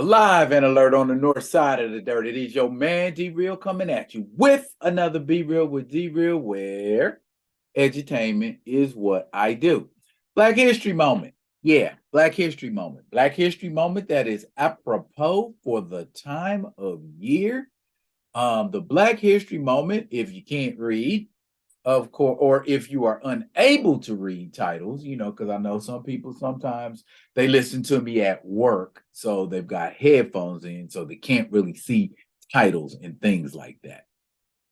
Alive and alert on the north side of the dirt. It is your man D-Real coming at you with another Be Real with D-Real, where edutainment is what I do. Black History Moment. Yeah, Black History Moment. Black History Moment that is apropos for the time of year. The Black History Moment, if you can't read, of course, or if you are unable to read titles, because I know some people sometimes they listen to me at work, so they've got headphones in, so they can't really see titles and things like that.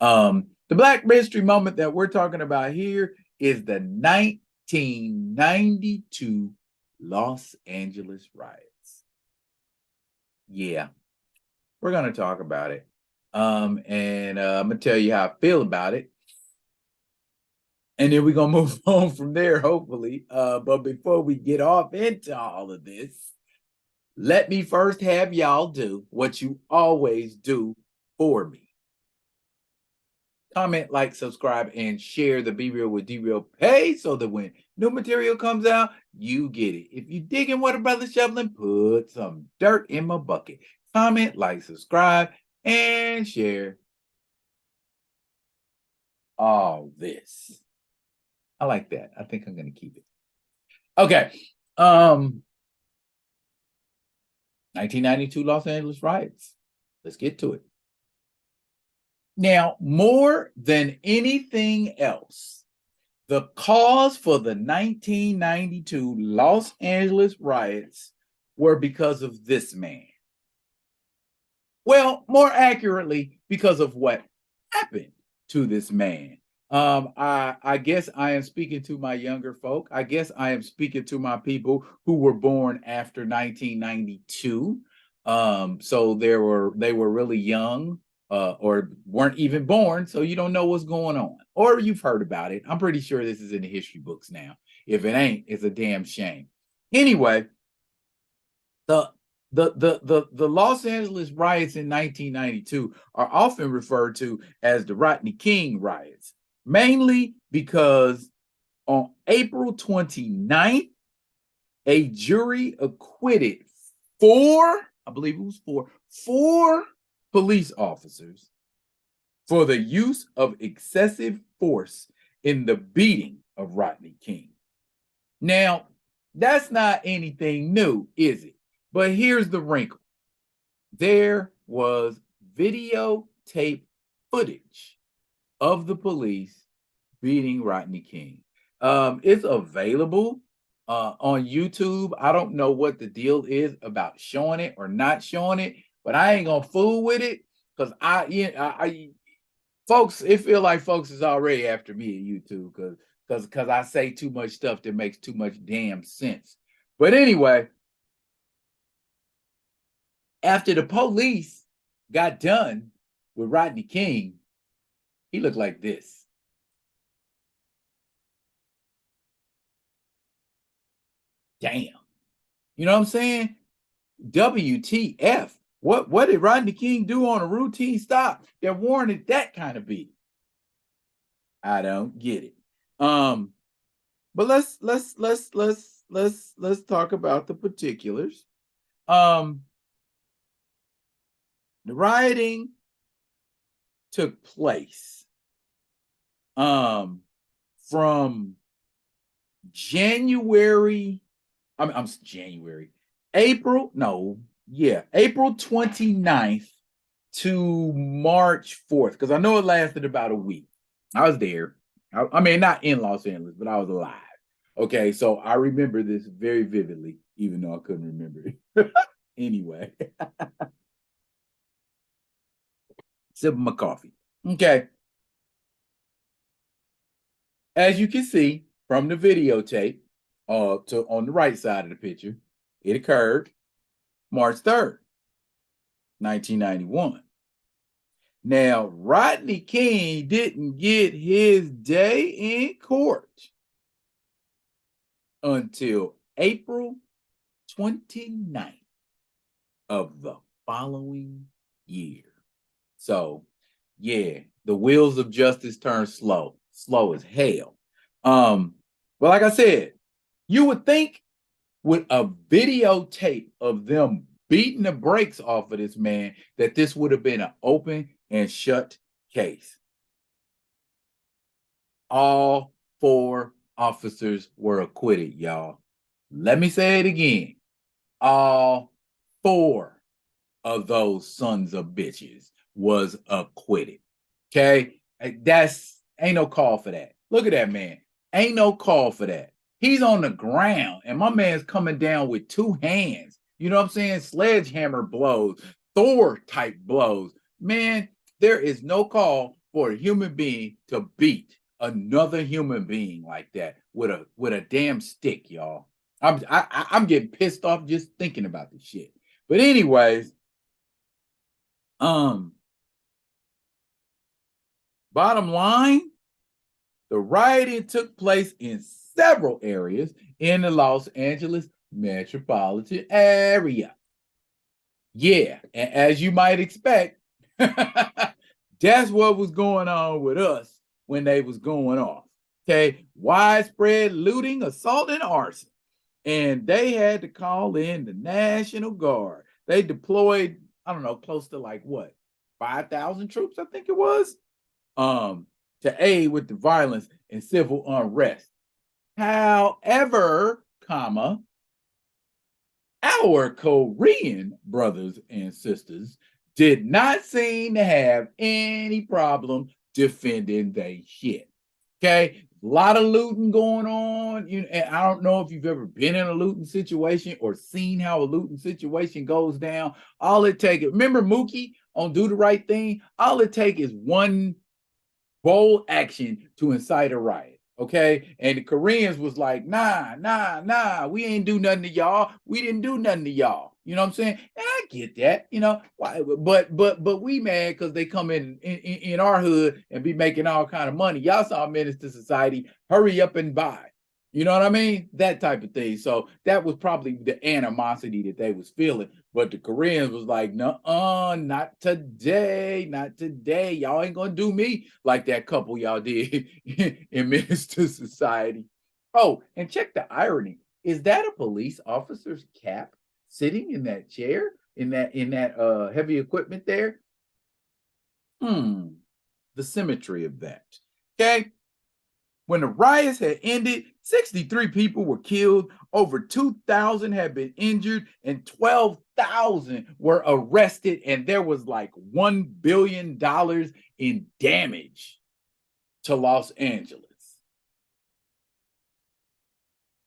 The Black History Moment that we're talking about here is the 1992 Los Angeles riots. Yeah, we're going to talk about it. And I'm going to tell you how I feel about it. And then we're going to move on from there, hopefully. But before we get off into all of this, let me first have y'all do what you always do for me. Comment, like, subscribe, and share the Be Real with D-Real page so that when new material comes out, you get it. If you digging what a brother's shoveling, put some dirt in my bucket. Comment, like, subscribe, and share all this. I like that. I think I'm going to keep it. Okay. 1992 Los Angeles riots. Let's get to it. Now, more than anything else, the cause for the 1992 Los Angeles riots were because of this man. Well, more accurately, because of what happened to this man. I guess I am speaking to my younger folk. I guess I am speaking to my people who were born after 1992. So they were really young, or weren't even born, so you don't know what's going on, or you've heard about it. I'm pretty sure this is in the history books now. If it ain't, it's a damn shame. Anyway, the Los Angeles riots in 1992 are often referred to as the Rodney King riots, mainly because on April 29th, a jury acquitted I believe it was four police officers for the use of excessive force in the beating of Rodney King. Now, that's not anything new, is it? But here's the wrinkle. There was videotape footage of the police beating Rodney King. It's available on YouTube. I don't know what the deal is about showing it or not showing it, but I ain't gonna fool with it because folks, it feel like folks is already after me at YouTube because I say too much stuff that makes too much damn sense. But anyway, after the police got done with Rodney King, he looked like this. Damn. You know what I'm saying? WTF. What did Rodney King do on a routine stop that warranted that kind of beat? I don't get it. But let's talk about the particulars. The rioting took place from April 29th to March 4th, because I know it lasted about a week. I was there. I mean, not in Los Angeles, but I was alive. Okay, so I remember this very vividly, even though I couldn't remember it. Anyway, sipping my coffee. Okay. As you can see from the videotape, on the right side of the picture, it occurred March 3rd, 1991. Now, Rodney King didn't get his day in court until April 29th of the following year. So, yeah, the wheels of justice turn slow as hell. But like I said, you would think with a videotape of them beating the brakes off of this man, that this would have been an open and shut case. All 4 officers were acquitted, y'all. Let me say it again. All 4 of those sons of bitches was acquitted. Okay? That's ain't no call for that. Look at that man. Ain't no call for that. He's on the ground, and my man's coming down with 2 hands. You know what I'm saying? Sledgehammer blows, Thor type blows. Man, there is no call for a human being to beat another human being like that with a damn stick, y'all. I'm getting pissed off just thinking about this shit. But anyways, bottom line, the rioting took place in several areas in the Los Angeles metropolitan area. Yeah, and as you might expect, that's what was going on with us when they was going off. Okay, widespread looting, assault, and arson. And they had to call in the National Guard. They deployed, I don't know, close to like what, 5,000 troops, I think it was, to aid with the violence and civil unrest. However, our Korean brothers and sisters did not seem to have any problem defending their shit. Okay, a lot of looting going on. And I don't know if you've ever been in a looting situation or seen how a looting situation goes down. All it takes, remember Mookie on Do the Right Thing? All it takes is one bold action to incite a riot. Okay, and the Koreans was like, nah, we ain't do nothing to y'all. We didn't do nothing to y'all. You know what I'm saying? And I get that, why, but we mad because they come in our hood and be making all kind of money. Y'all saw menace to society. Hurry up and buy. You know what I mean? That type of thing. So that was probably the animosity that they was feeling. But the Koreans was like, nuh-uh, not today, not today. Y'all ain't gonna do me like that couple y'all did in Menace to Society. Oh, and check the irony. Is that a police officer's cap sitting in that chair, in that heavy equipment there? The symmetry of that. Okay. When the riots had ended, 63 people were killed, over 2,000 had been injured, and 12,000 were arrested, and there was like $1 billion in damage to Los Angeles.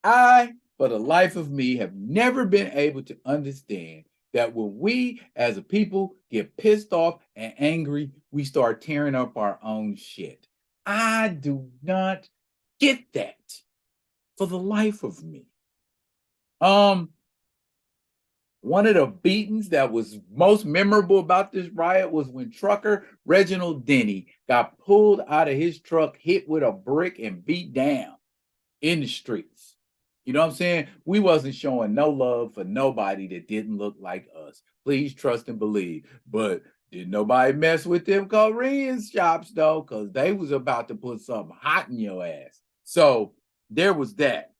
I, for the life of me, have never been able to understand that when we as a people get pissed off and angry, we start tearing up our own shit. I do not get that for the life of me. One of the beatings that was most memorable about this riot was when trucker Reginald Denny got pulled out of his truck, hit with a brick, and beat down in the streets. You know what I'm saying? We wasn't showing no love for nobody that didn't look like us. Please trust and believe. But did nobody mess with them Korean shops though? Because they was about to put something hot in your ass. So there was that.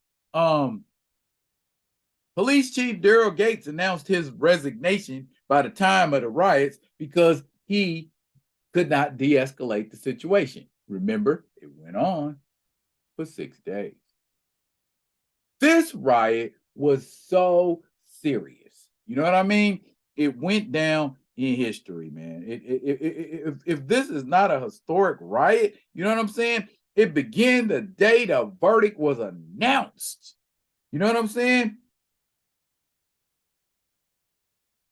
Police Chief Daryl Gates announced his resignation by the time of the riots because he could not de-escalate the situation. Remember, it went on for 6 days. This riot was so serious. You know what I mean? It went down in history, man. If this is not a historic riot, you know what I'm saying? It began the day the verdict was announced. You know what I'm saying?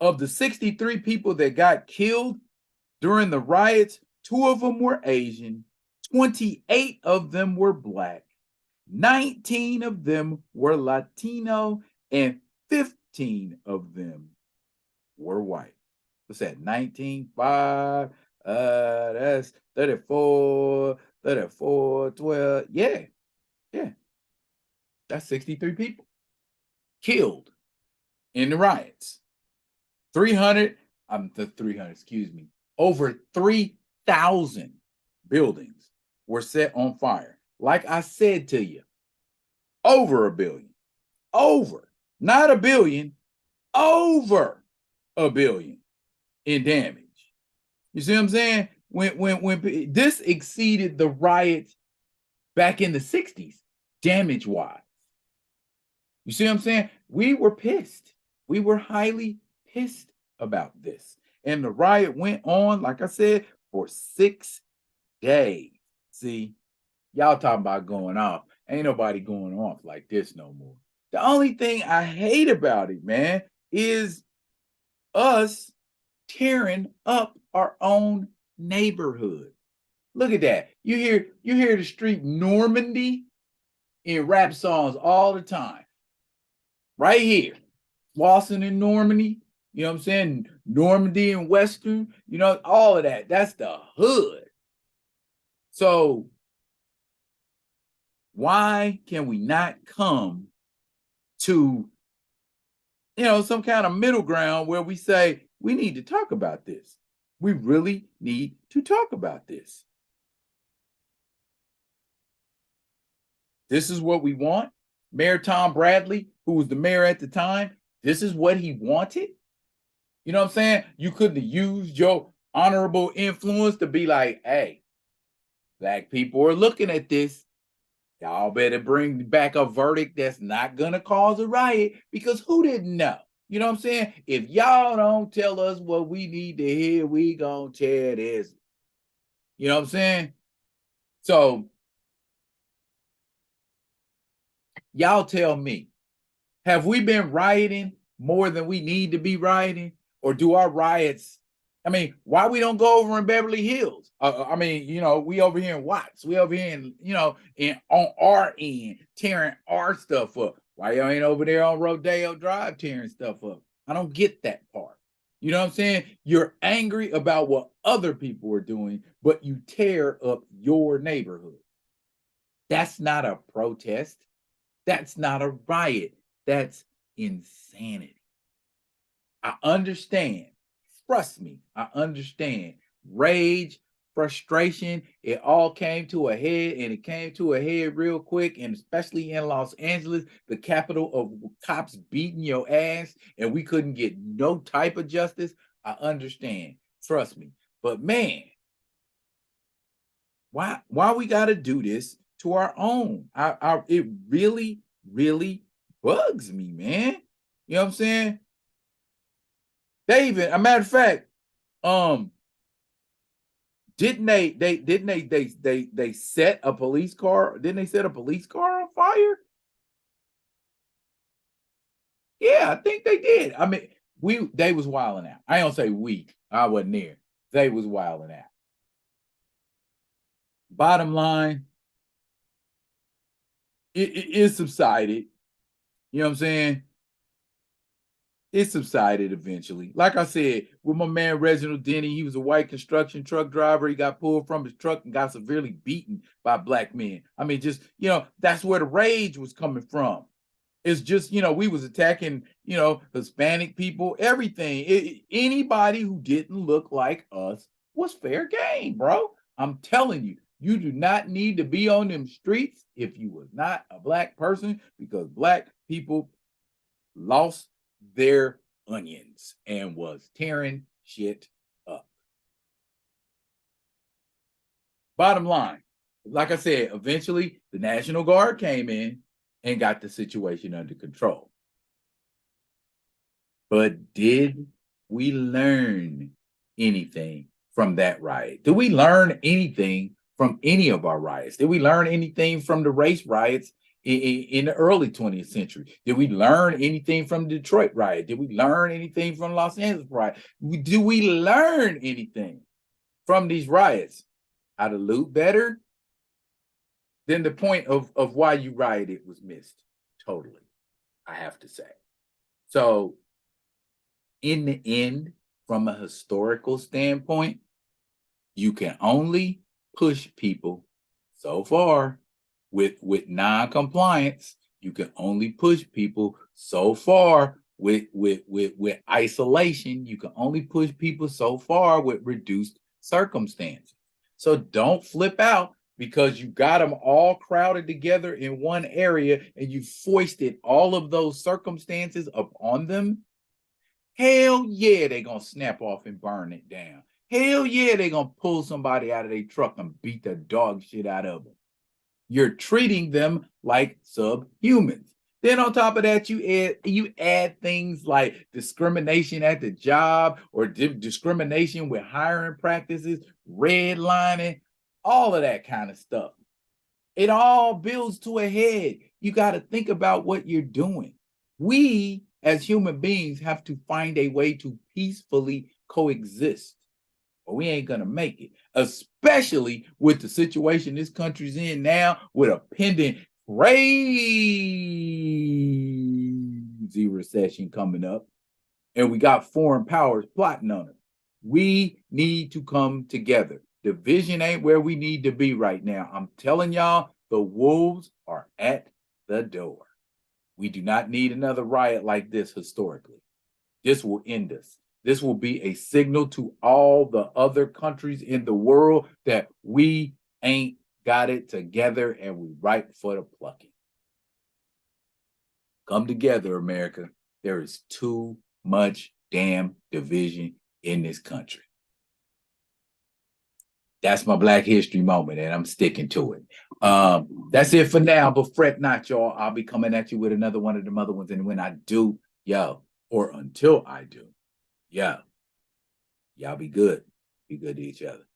Of the 63 people that got killed during the riots, 2 of them were Asian, 28 of them were Black, 19 of them were Latino, and 15 of them were white. What's that? 19, 5, that's 34, 12. Yeah. That's 63 people killed in the riots. 300, over 3,000 buildings were set on fire. Like I said to you, over $1 billion. Over, not $1 billion, over $1 billion in damage. You see what I'm saying? When this exceeded the riots back in the 60s, damage wise. You see what I'm saying? We were pissed. We were highly pissed about this. And the riot went on, like I said, for 6 days. See, y'all talking about going off. Ain't nobody going off like this no more. The only thing I hate about it, man, is us tearing up our own neighborhood. Look at that. You hear the street Normandy in rap songs all the time. Right here. Boston and Normandy, you know what I'm saying? Normandy and Western, you know, all of that. That's the hood. So why can we not come to, you know, some kind of middle ground where we say we need to talk about this? We really need to talk about this. This is what we want. Mayor Tom Bradley, who was the mayor at the time, this is what he wanted. You know what I'm saying? You couldn't have used your honorable influence to be like, hey, black people are looking at this. Y'all better bring back a verdict that's not going to cause a riot, because who didn't know? You know what I'm saying? If y'all don't tell us what we need to hear, we gonna tear this. You know what I'm saying? So y'all tell me, have we been rioting more than we need to be rioting? Or do our riots, I mean, why we don't go over in Beverly Hills? I mean, you know, we over here in Watts. We over here in, you know, on our end, tearing our stuff up. Why y'all ain't over there on Rodeo Drive tearing stuff up? I don't get that part. You know what I'm saying? You're angry about what other people are doing, but you tear up your neighborhood. That's not a protest. That's not a riot. That's insanity. I understand. Trust me, I understand. Rage, frustration, it all came to a head, and it came to a head real quick, and especially in Los Angeles, the capital of cops beating your ass, and we couldn't get no type of justice. I understand. Trust me. But man, why we got to do this to our own? It really, really bugs me, man. You know what I'm saying? They even, a matter of fact, didn't they set a police car? Didn't they set a police car on fire? Yeah, I think they did. I mean, they was wilding out. I don't say we. I wasn't there. They was wilding out. Bottom line, it subsided. You know what I'm saying? It subsided eventually. Like I said, with my man Reginald Denny, he was a white construction truck driver. He got pulled from his truck and got severely beaten by black men. I mean, just, you know, that's where the rage was coming from. It's just, you know, we was attacking, you know, Hispanic people, everything. Anybody who didn't look like us was fair game, bro. I'm telling you, you do not need to be on them streets if you was not a black person, because black people lost their onions and was tearing shit up. Bottom line, like I said, eventually the National Guard came in and got the situation under control. But did we learn anything from that riot? Did we learn anything from any of our riots? Did we learn anything from the race riots in the early 20th century? Did we learn anything from the Detroit riot? Did we learn anything from Los Angeles riot? Do we learn anything from these riots? How to loot better? Then the point of why you rioted was missed totally, I have to say. So in the end, from a historical standpoint, you can only push people so far with non-compliance. You can only push people so far with isolation. You can only push people so far with reduced circumstances. So don't flip out because you got them all crowded together in one area and you foisted all of those circumstances upon them. Hell yeah, they're going to snap off and burn it down. Hell yeah, they're going to pull somebody out of their truck and beat the dog shit out of them. You're treating them like subhumans. Then on top of that, you add things like discrimination at the job or discrimination with hiring practices, redlining, all of that kind of stuff. It all builds to a head. You got to think about what you're doing. We, as human beings, have to find a way to peacefully coexist, or we ain't going to make it, especially with the situation this country's in now with a pending crazy recession coming up, and we got foreign powers plotting on it. We need to come together. Division ain't where we need to be right now. I'm telling y'all, the wolves are at the door. We do not need another riot like this historically. This will end us. This will be a signal to all the other countries in the world that we ain't got it together and we ripe for the plucking. Come together, America. There is too much damn division in this country. That's my Black History moment, and I'm sticking to it. That's it for now, but fret not, y'all. I'll be coming at you with another one of them other ones, and when I do, or until I do, y'all be good. Be good to each other.